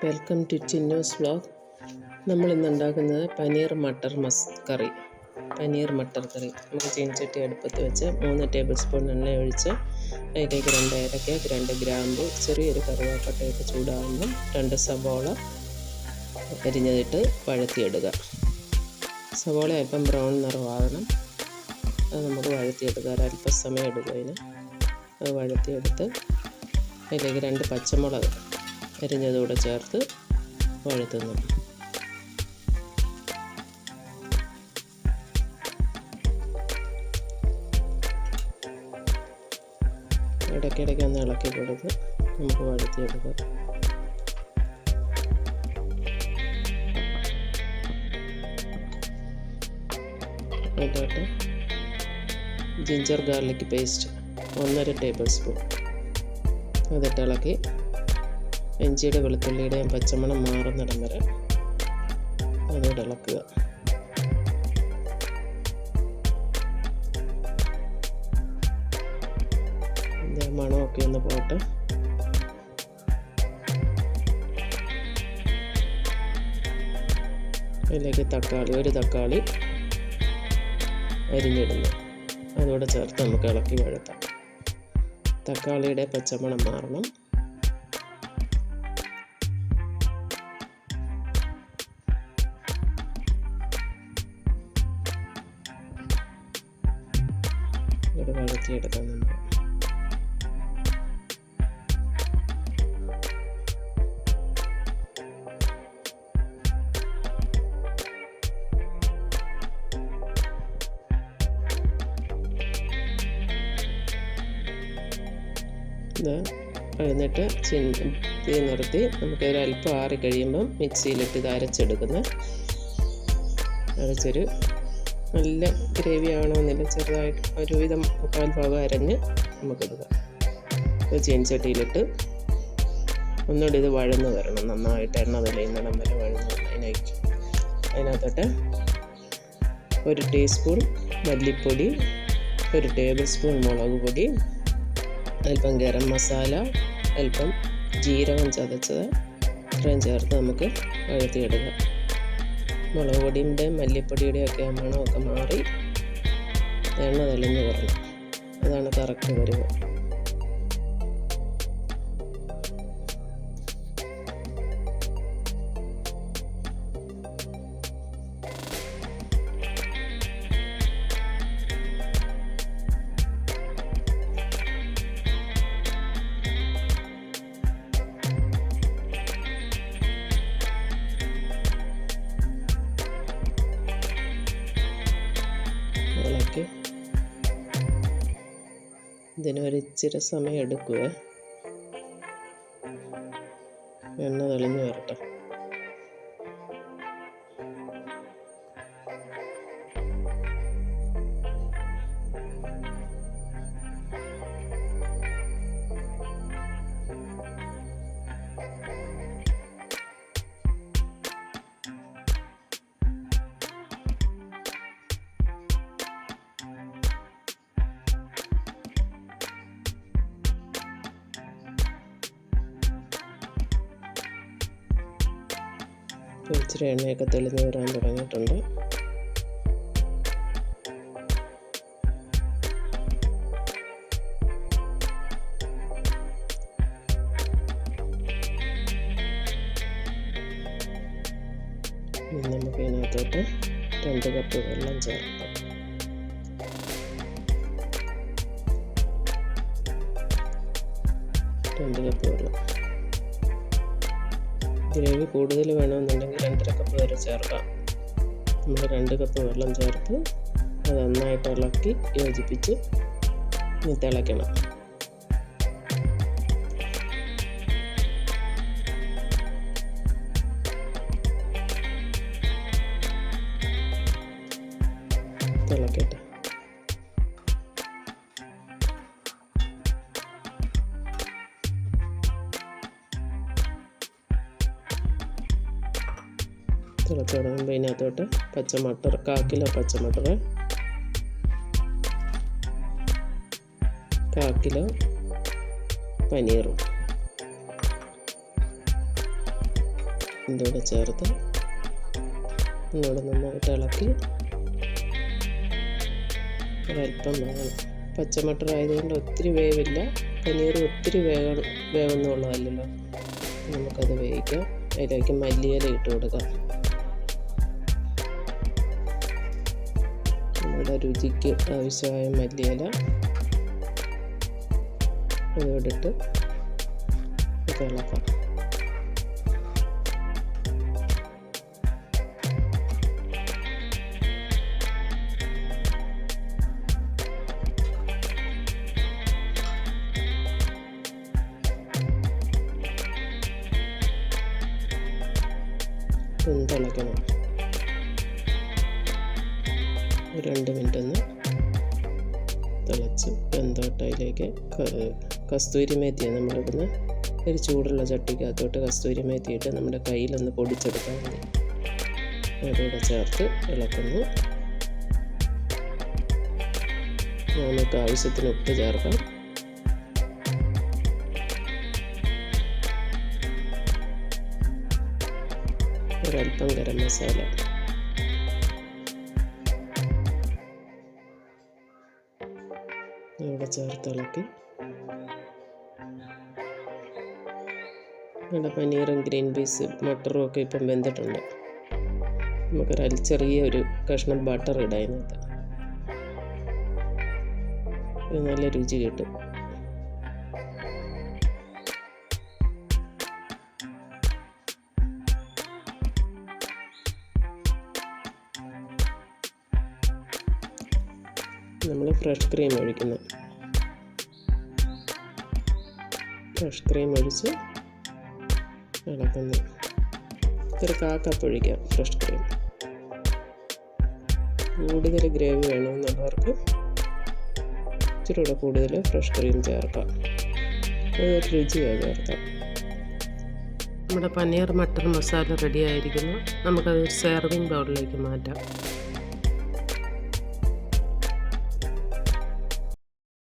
Welcome to Chinnoos vlog. നമ്മളിന്ന് ഉണ്ടാക്കുന്നത് പനീർ മട്ടർ കറി. നമുക്ക് ചീനച്ചട്ടി അടുപ്പത്ത് വെച്ച് 3 ടേബിൾ സ്പൂൺ എണ്ണ ഒഴിച്ച് അതിലേക്ക് 2 ഏലക്ക, 2 ഗ്രാമ്പു, ചെറിയൊരു കറുവാപ്പട്ടയിട്ട് ചൂടാകുമ്പം 2 സവോള അരിഞ്ഞതിട്ട് വഴറ്റിയിടുക. സവോള അല്പം ബ്രൗൺ നിറമാകണം. അത് നമുക്ക് വഴറ്റിയെടുക്കുക. ഒരല്പം സമയം എടുക്കും അതിന്. അത് വഴറ്റിയെടുത്ത് അതിലേക്ക് 2 പച്ചമുളക് അരിഞ്ഞതുകൂടെ ചേർത്ത് വഴറ്റുന്നു. ഇടയ്ക്കിടയ്ക്ക് ഒന്ന് ഇളക്കി കൊടുത്ത് നമുക്ക് വഴറ്റിയെടുക്കാം. അതിലോട്ട് ginger garlic paste 1.5 table spoon അതിട്ട് ഇളക്കി ഇഞ്ചിയുടെ വെളുത്തുള്ളിയുടെയും പച്ചമണം മാറുന്നിടം വരെ അതോടെ ഇളക്കുക. മണമൊക്കെ ഒന്ന് പോട്ട് അതിലേക്ക് ഒരു തക്കാളി അരിഞ്ഞിടുന്നു. അതോടെ ചേർത്ത് നമുക്ക് ഇളക്കി വഴറ്റാം. തക്കാളിയുടെ പച്ചമണം മാറണം. ഇവിടെ വഴറ്റിയെടുക്കാം നമുക്ക്. കഴിഞ്ഞിട്ട് തീ നിർത്തി നമുക്ക് ഒരല്പം ആറി കഴിയുമ്പം മിക്സിയിലിട്ട് ഇത് അരച്ചൊരു നല്ല ഗ്രേവി ആവണമെന്നില്ല, ചെറുതായിട്ട് ഒരുവിധം 3/4 ഭാഗം അരഞ്ഞ് നമുക്കെടുക്കാം. അപ്പോൾ ചീനച്ചട്ടിയിലിട്ട് ഒന്നുകൂടി ഇത് വഴന്ന് വരണം. നന്നായിട്ട് എണ്ണ തെളിയുന്നിടം വരെ വഴന്ന് വരണം. അതിനകത്തോട്ട് 1 ടീസ്പൂൺ മല്ലിപ്പൊടി, 1 ടേബിൾ സ്പൂൺ മുളക് പൊടി, അല്പം ഗരം മസാല, അല്പം ജീരകം ചതച്ചത്, ഇത്രയും ചേർത്ത് നമുക്ക് വഴറ്റിയെടുക്കാം. മുളക് പൊടിയുടെയും മല്ലിപ്പൊടിയുടെയും ഒക്കെ മണമൊക്കെ മാറി എണ്ണ തെളിഞ്ഞ് വരണം. അതാണ് കറക്റ്റ് പരുവം. ഇതിനൊരിച്ചിരി സമയം എടുക്കുക. എണ്ണ തെളിഞ്ഞ് വരട്ടെ. ഇച്ചിരി എണ്ണയൊക്കെ തെളിഞ്ഞ് വരാൻ തുടങ്ങിയിട്ടുണ്ട്. നമുക്ക് ഇതിനകത്തോട്ട് 2 കപ്പ് വെള്ളം ചേർക്കാം. ഗ്രേവി കൂടുതൽ വേണമെന്നുണ്ടെങ്കിൽ 2.5 കപ്പ് വരെ ചേർക്കാം. നമ്മൾ 2 കപ്പ് വെള്ളം ചേർത്ത് അത് നന്നായിട്ട് ഇളക്കി യോജിപ്പിച്ച് തിളയ്ക്കണം. തിളക്കട്ടെ. തിളച്ച് തുടങ്ങുമ്പോൾ ഇതിനകത്തോട്ട് 1/4 കിലോ പച്ചമട്ടർ, 1/4 കിലോ പനീറും ഇതിലൂടെ ചേർത്ത് ഒന്നുകൂടെ നന്നായിട്ട് ഇളക്കി ഒരല്പം വേണം. പച്ചമട്ടർ ആയതുകൊണ്ട് ഒത്തിരി വേവില്ല, പനീർ ഒത്തിരി വേവുന്നുള്ളതല്ലല്ലോ. നമുക്കത് വേവിക്കാം. അതിലേക്ക് മല്ലിയില ഇട്ട് കൊടുക്കാം. നമ്മുടെ രുചിക്ക് ആവശ്യമായ മല്ലിയില അതോടിട്ട് ഇളക്കാം. തിളയ്ക്കണം. 2 മിനിറ്റ് ഒന്ന് തിളച്ച് വെന്തോട്ട് അതിലേക്ക് കസ്തൂരി മേത്തിയാണ് നമ്മളിടുന്ന. ഒരു ചൂടുള്ള ചട്ടിക്കകത്തോട്ട് കസ്തൂരി മേത്തി ഇട്ട് നമ്മുടെ കയ്യിലൊന്ന് പൊടിച്ചെടുത്താൽ മതി. അതോടെ ചേർത്ത് ഇളക്കുന്നു. നമുക്ക് ആവശ്യത്തിന് ഉപ്പ് ചേർക്കാം. ഒരല്പം ഗരം മസാല, ഇവിടെ ചേർത്തിളക്കി നമ്മുടെ പനീറും ഗ്രീൻ പീസ് മട്ടറും ഒക്കെ ഇപ്പം വെന്തിട്ടുണ്ട്. നമുക്കൊരു ചെറിയൊരു കഷ്ണം ബട്ടർ ഇടാം അതിനകത്ത്. നല്ല രുചി കിട്ടും. നമ്മൾ ഫ്രഷ് ക്രീം ഒഴിക്കുന്നു. ഫ്രഷ് ക്രീം ഒഴിച്ച് ഇളക്കുന്നു. ഒരു 1/4 കപ്പ് ഒഴിക്കാം ഫ്രഷ് ക്രീം. കൂടുതൽ ഗ്രേവി വേണമെന്നുള്ളവർക്ക് ഇച്ചിരി കൂടെ കൂടുതൽ ഫ്രഷ് ക്രീം ചേർക്കാം. അതൊരു രുചിയായി ചേർക്കാം. നമ്മുടെ പനീർ മട്ടർ മസാല റെഡി ആയിരിക്കുന്നു. നമുക്കത് സെർവിങ് ബൗളിലേക്ക് മാറ്റാം.